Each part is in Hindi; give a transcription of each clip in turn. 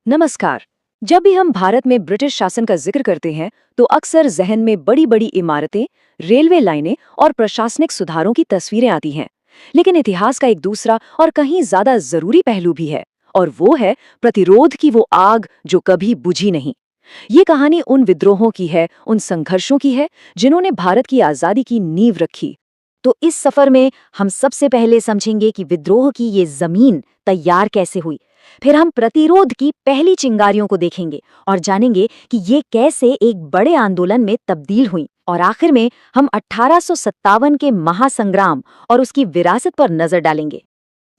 नमस्कार। जब भी हम भारत में ब्रिटिश शासन का जिक्र करते हैं तो अक्सर जहन में बड़ी बड़ी इमारतें, रेलवे लाइनें और प्रशासनिक सुधारों की तस्वीरें आती हैं। लेकिन इतिहास का एक दूसरा और कहीं ज्यादा जरूरी पहलू भी है, और वो है प्रतिरोध की वो आग जो कभी बुझी नहीं। ये कहानी उन विद्रोहों की है, उन संघर्षों की है जिन्होंने भारत की आजादी की नींव रखी। तो इस सफर में हम सबसे पहले समझेंगे कि विद्रोह की ये जमीन तैयार कैसे हुई। फिर हम प्रतिरोध की पहली चिंगारियों को देखेंगे और जानेंगे कि ये कैसे एक बड़े आंदोलन में तब्दील हुई। और आखिर में हम 1857 के महासंग्राम और उसकी विरासत पर नजर डालेंगे।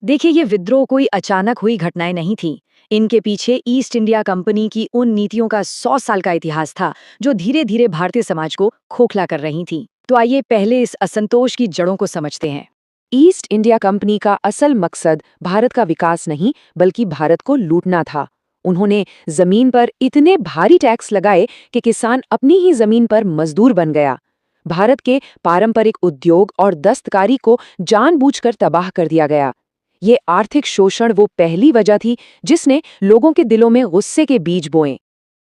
देखिए, ये विद्रोह कोई अचानक हुई घटनाएं नहीं थीं। इनके पीछे ईस्ट इंडिया कंपनी की उन नीतियों का 100 साल का इतिहास था जो धीरे धीरे भारतीय समाज को खोखला कर रही थीं। तो आइए पहले इस असंतोष की जड़ों को समझते हैं। ईस्ट इंडिया कंपनी का असल मकसद भारत का विकास नहीं बल्कि भारत को लूटना था। उन्होंने जमीन पर इतने भारी टैक्स लगाए कि किसान अपनी ही जमीन पर मजदूर बन गया। भारत के पारंपरिक उद्योग और दस्तकारी को जानबूझकर तबाह कर दिया गया। ये आर्थिक शोषण वो पहली वजह थी जिसने लोगों के दिलों में गुस्से के बीज बोए।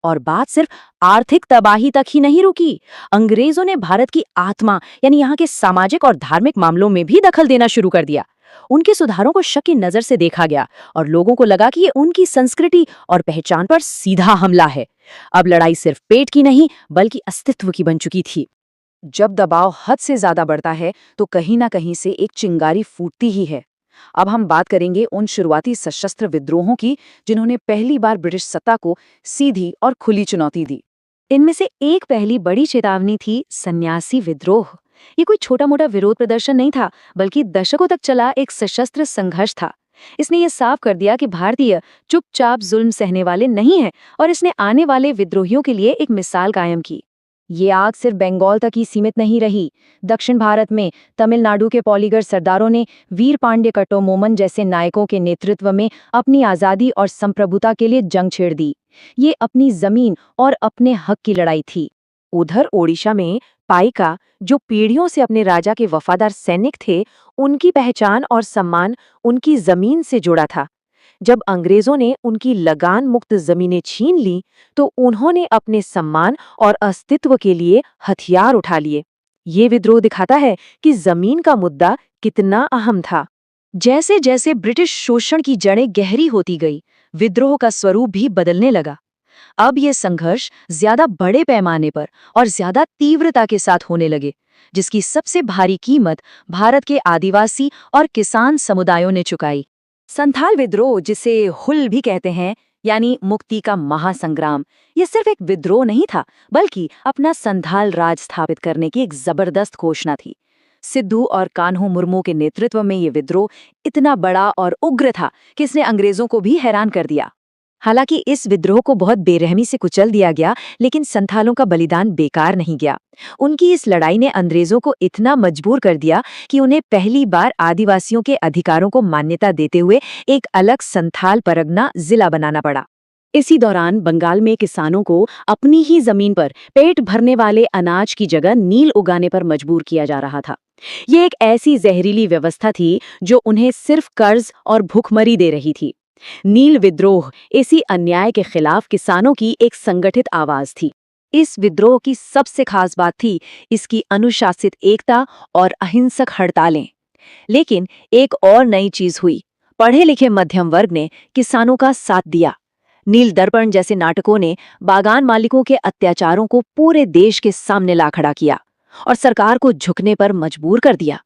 और बात सिर्फ आर्थिक तबाही तक ही नहीं रुकी। अंग्रेजों ने भारत की आत्मा यानी यहाँ के सामाजिक और धार्मिक मामलों में भी दखल देना शुरू कर दिया। उनके सुधारों को शक की नजर से देखा गया और लोगों को लगा कि ये उनकी संस्कृति और पहचान पर सीधा हमला है। अब लड़ाई सिर्फ पेट की नहीं बल्कि अस्तित्व की बन चुकी थी। जब दबाव हद से ज्यादा बढ़ता है तो कहीं ना कहीं से एक चिंगारी फूटती ही है। अब हम बात करेंगे उन शुरुआती सशस्त्र विद्रोहों की जिन्होंने पहली बार ब्रिटिश सत्ता को सीधी और खुली चुनौती दी। इनमें से एक पहली बड़ी चेतावनी थी सन्यासी विद्रोह। ये कोई छोटा मोटा विरोध प्रदर्शन नहीं था बल्कि दशकों तक चला एक सशस्त्र संघर्ष था। इसने ये साफ कर दिया कि भारतीय चुपचाप जुल्म सहने वाले नहीं हैं और इसने आने वाले विद्रोहियों के लिए एक मिसाल कायम की। ये आग सिर्फ बंगाल तक ही सीमित नहीं रही। दक्षिण भारत में तमिलनाडु के पॉलीगर सरदारों ने वीर पांड्य कट्टबोम्मन जैसे नायकों के नेतृत्व में अपनी आज़ादी और संप्रभुता के लिए जंग छेड़ दी। ये अपनी जमीन और अपने हक की लड़ाई थी। उधर ओडिशा में पाइका, जो पीढ़ियों से अपने राजा के वफादार सैनिक थे, उनकी पहचान और सम्मान उनकी जमीन से जुड़ा था। जब अंग्रेजों ने उनकी लगान मुक्त जमीनें छीन ली तो उन्होंने अपने सम्मान और अस्तित्व के लिए हथियार उठा लिए। ये विद्रोह दिखाता है कि जमीन का मुद्दा कितना अहम था। जैसे जैसे ब्रिटिश शोषण की जड़ें गहरी होती गई, विद्रोह का स्वरूप भी बदलने लगा। अब ये संघर्ष ज्यादा बड़े पैमाने पर और ज्यादा तीव्रता के साथ होने लगे, जिसकी सबसे भारी कीमत भारत के आदिवासी और किसान समुदायों ने चुकाई। संथाल विद्रोह, जिसे हुल भी कहते हैं, यानी मुक्ति का महासंग्राम, ये सिर्फ एक विद्रोह नहीं था बल्कि अपना संथाल राज स्थापित करने की एक जबरदस्त घोषणा थी। सिद्धू और कान्हू मुर्मू के नेतृत्व में ये विद्रोह इतना बड़ा और उग्र था कि इसने अंग्रेजों को भी हैरान कर दिया। हालांकि इस विद्रोह को बहुत बेरहमी से कुचल दिया गया, लेकिन संथालों का बलिदान बेकार नहीं गया। उनकी इस लड़ाई ने अंग्रेजों को इतना मजबूर कर दिया कि उन्हें पहली बार आदिवासियों के अधिकारों को मान्यता देते हुए एक अलग संथाल परगना जिला बनाना पड़ा। इसी दौरान बंगाल में किसानों को अपनी ही जमीन पर पेट भरने वाले अनाज की जगह नील उगाने पर मजबूर किया जा रहा था। ये एक ऐसी जहरीली व्यवस्था थी जो उन्हें सिर्फ कर्ज और भूखमरी दे रही थी। नील विद्रोह इसी अन्याय के खिलाफ किसानों की एक संगठित आवाज थी। इस विद्रोह की सबसे खास बात थी इसकी अनुशासित एकता और अहिंसक हड़तालें। लेकिन एक और नई चीज हुई। पढ़े लिखे मध्यम वर्ग ने किसानों का साथ दिया। नील दर्पण जैसे नाटकों ने बागान मालिकों के अत्याचारों को पूरे देश के सामने ला खड़ा किया और सरकार को झुकने पर मजबूर कर दिया।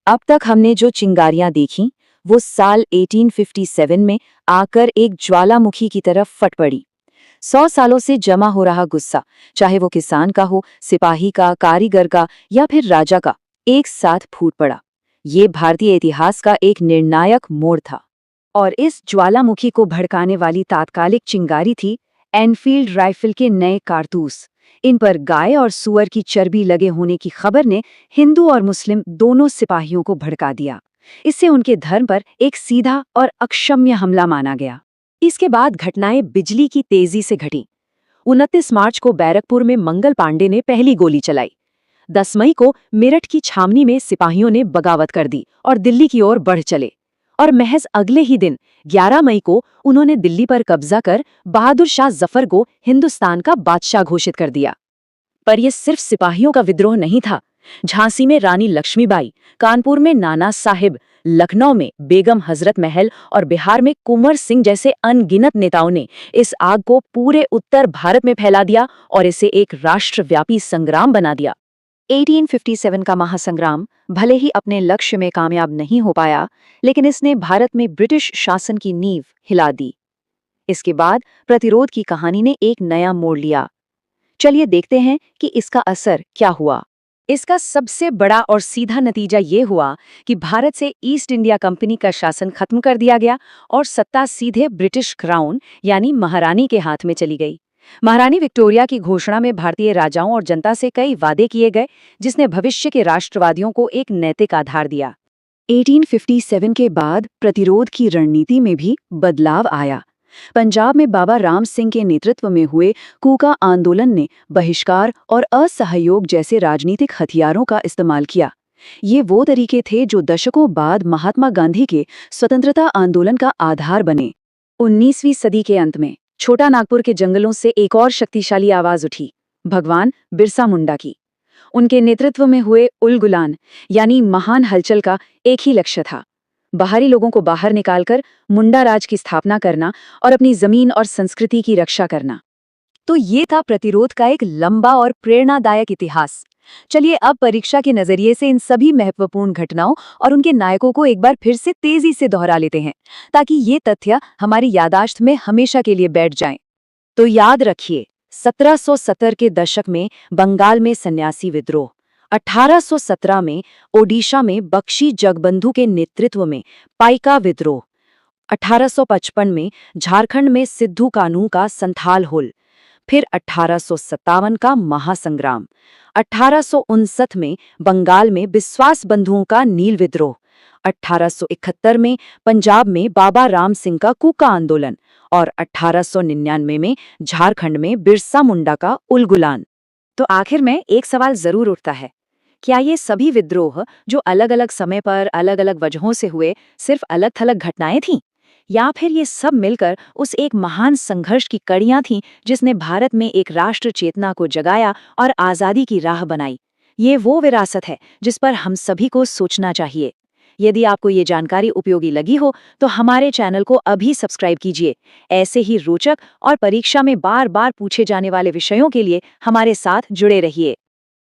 अब तक हमने जो चिंगारियां देखी वो साल 1857 में आकर एक ज्वालामुखी की तरफ फट पड़ी। 100 सालों से जमा हो रहा गुस्सा, चाहे वो किसान का हो, सिपाही का, कारीगर का या फिर राजा का, एक साथ फूट पड़ा। ये भारतीय इतिहास का एक निर्णायक मोड़ था। और इस ज्वालामुखी को भड़काने वाली तात्कालिक चिंगारी थी एनफील्ड राइफल के नए कारतूस। इन पर गाय और सुअर की चर्बी लगे होने की खबर ने हिंदू और मुस्लिम दोनों सिपाहियों को भड़का दिया। इससे उनके धर्म पर एक सीधा और अक्षम्य हमला माना गया। इसके बाद घटनाएं बिजली की तेजी से घटीं। 29 मार्च को बैरकपुर में मंगल पांडे ने पहली गोली चलाई। 10 मई को मेरठ की छावनी में सिपाहियों ने बगावत कर दी और दिल्ली की ओर बढ़ चले। और महज अगले ही दिन 11 मई को उन्होंने दिल्ली पर कब्जा कर बहादुर शाह जफर को हिंदुस्तान का बादशाह घोषित कर दिया। पर यह सिर्फ सिपाहियों का विद्रोह नहीं था। झांसी में रानी लक्ष्मीबाई, कानपुर में नाना साहिब, लखनऊ में बेगम हजरत महल और बिहार में कुंवर सिंह जैसे अनगिनत नेताओं ने इस आग को पूरे उत्तर भारत में फैला दिया और इसे एक राष्ट्रव्यापी संग्राम बना दिया। 1857 का महासंग्राम भले ही अपने लक्ष्य में कामयाब नहीं हो पाया, लेकिन इसने भारत में ब्रिटिश शासन की नींव हिला दी। इसके बाद प्रतिरोध की कहानी ने एक नया मोड़ लिया। चलिए देखते हैं कि इसका असर क्या हुआ। इसका सबसे बड़ा और सीधा नतीजा ये हुआ कि भारत से ईस्ट इंडिया कंपनी का शासन खत्म कर दिया गया और सत्ता सीधे ब्रिटिश क्राउन यानी महारानी के हाथ में चली गई। महारानी विक्टोरिया की घोषणा में भारतीय राजाओं और जनता से कई वादे किए गए, जिसने भविष्य के राष्ट्रवादियों को एक नैतिक आधार दिया। 1857 के बाद प्रतिरोध की रणनीति में भी बदलाव आया। पंजाब में बाबा राम सिंह के नेतृत्व में हुए कूका आंदोलन ने बहिष्कार और असहयोग जैसे राजनीतिक हथियारों का इस्तेमाल किया। ये वो तरीके थे जो दशकों बाद महात्मा गांधी के स्वतंत्रता आंदोलन का आधार बने। 19वीं सदी के अंत में छोटा नागपुर के जंगलों से एक और शक्तिशाली आवाज उठी, भगवान बिरसा मुंडा की। उनके नेतृत्व में हुए उलगुलान यानी महान हलचल का एक ही लक्ष्य था, बाहरी लोगों को बाहर निकालकर मुंडा राज की स्थापना करना और अपनी जमीन और संस्कृति की रक्षा करना। तो ये था प्रतिरोध का एक लंबा और प्रेरणादायक इतिहास। चलिए अब परीक्षा के नजरिए से इन सभी महत्वपूर्ण घटनाओं और उनके नायकों को एक बार फिर से तेजी से दोहरा लेते हैं, ताकि ये तथ्य हमारी यादाश्त में हमेशा के लिए बैठ जाएं। तो याद रखिए, 1770 के दशक में बंगाल में सन्यासी विद्रोह, 1817 में ओडिशा में बख्शी जगबंधु के नेतृत्व में पाइका विद्रोह, 1855 में झारखंड में सिद्धू कान्हू का संथाल होल, फिर 1857 का महासंग्राम, 1859 में बंगाल में बिस्वास बंधुओं का नील विद्रोह, 1871 में पंजाब में बाबा राम सिंह का कूका आंदोलन और 1899 में झारखंड में बिरसा मुंडा का उलगुलान। तो आखिर में एक सवाल जरूर उठता है, क्या ये सभी विद्रोह जो अलग अलग समय पर अलग अलग वजहों से हुए सिर्फ अलग थलग घटनाएं थीं, या फिर ये सब मिलकर उस एक महान संघर्ष की कड़ियां थीं जिसने भारत में एक राष्ट्र चेतना को जगाया और आज़ादी की राह बनाई? ये वो विरासत है जिस पर हम सभी को सोचना चाहिए। यदि आपको ये जानकारी उपयोगी लगी हो तो हमारे चैनल को अभी सब्सक्राइब कीजिए। ऐसे ही रोचक और परीक्षा में बार बार पूछे जाने वाले विषयों के लिए हमारे साथ जुड़े रहिए।